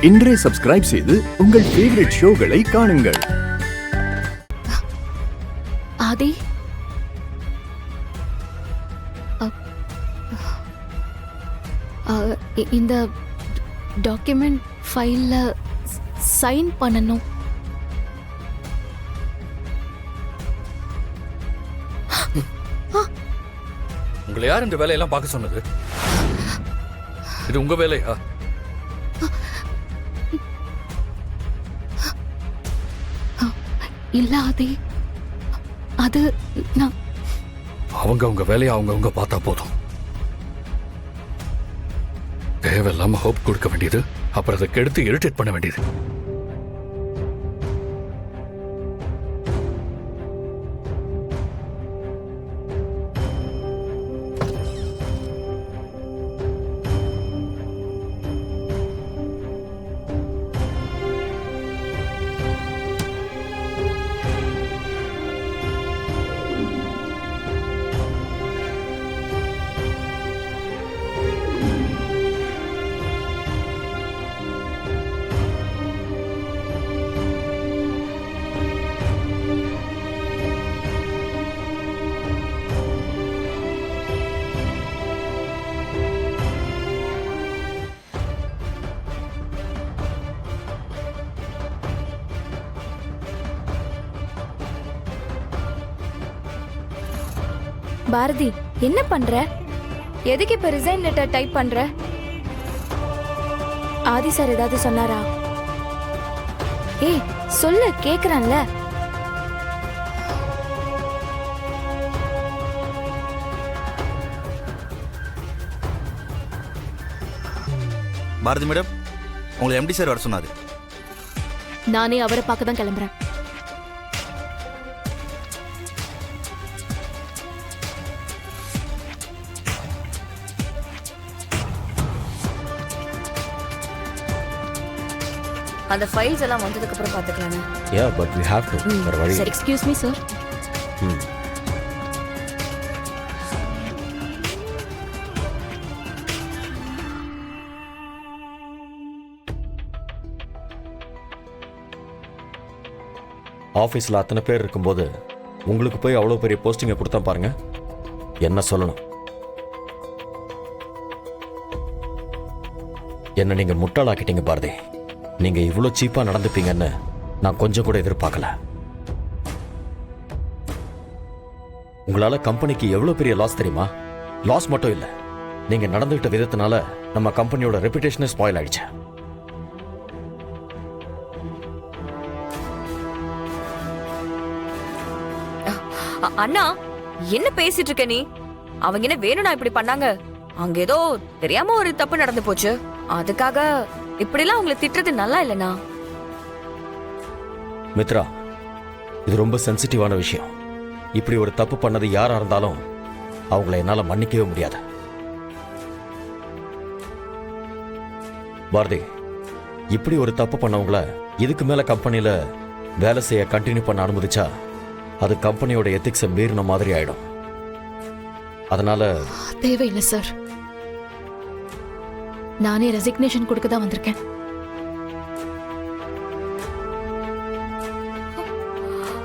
இன்றே சப்ஸ்கிரைப் செய்து உங்கள் ஃபேவரட் ஷோகளை காணுங்கள். ஆதி, இந்த டாக்குமெண்ட் ஃபைல்ல சைன் பண்ணணும். உங்களை யார் இந்த வேலையெல்லாம் பார்க்க சொன்னது? இது உங்க வேலையா? இல்ல ஆதி, அது நான் அவங்க வேலையை அவங்க பார்த்தா போதும். தேவையில்லாம ஹோப் கொடுக்க வேண்டியது, அப்புறம் அதை கெடுத்து இரிட்டேட் பண்ண வேண்டியது. பாரதி, என்ன பண்ற? எதுக்கு இப்ப ரிசைன் லெட்டர் டைப் பண்ற? ஆதி சார் ஏதாவது சொன்னாரா? ஏய் சொல்லு, கேக்குறான்ல. பாரதி மேடம், உங்களை எம்டி சார் வர சொன்னாரு. நானே அவரை பார்க்க தான் கிளம்புறேன். அந்த ஃபைல்ஸ் எல்லாம் வந்ததுக்கு அப்புறம் பாத்துக்கலாமே. Yeah, but we have to. வேற வழி. Sir, excuse me sir. ஆஃபீஸில் அத்தனை பேர் இருக்கும்போது உங்களுக்கு போய் அவ்வளோ பெரிய போஸ்டிங்கை கொடுத்தா பாருங்க, என்ன சொல்லணும்? என்ன நீங்கள் முட்டாளாக்கிட்டீங்க பாரதி. நீங்கள் இவ்வளோ சீப்பாக நடந்துப்பீங்கன்னு நான் கொஞ்சம் கூட எதிர்பார்க்கல. உங்களால் கம்பெனிக்கு எவ்வளோ பெரிய லாஸ் தெரியுமா? லாஸ் மட்டும் இல்லை, நீங்கள் நடந்துகிட்ட விதத்தினால நம்ம கம்பெனியோட ரெப்புடேஷனே ஸ்பாயில் ஆயிடுச்சு. அண்ணா, என்ன பேசிட்டு இருக்க நீ? அவங்க என்ன வேணும்னா இப்படி பண்ணாங்க? அங்க ஏதோ தெரியாம ஒரு தப்பு நடந்து போச்சு, அதுக்காக இப்படிலாம் உங்களை திட்டுறது நல்லா இல்லைண்ணா. மித்ரா, இது ரொம்ப சென்சிட்டிவான விஷயம். இப்படி ஒரு தப்பு பண்ணது யாரா இருந்தாலும் அவங்கள என்னால் மன்னிக்கவே முடியாது. பாரதி, இப்படி ஒரு தப்பு பண்ணவங்கள இதுக்கு மேல கம்பெனியில வேலை செய்ய கண்டினியூ பண்ண அனுமதிச்சா அது கம்பெனியோட எத்திக்ஸை மீறின மாதிரி ஆயிடும். அதனால தேவையில்லை சார், நானே ரெசிக்னேஷன் கொடுக்க தான் வந்திருக்கேன்.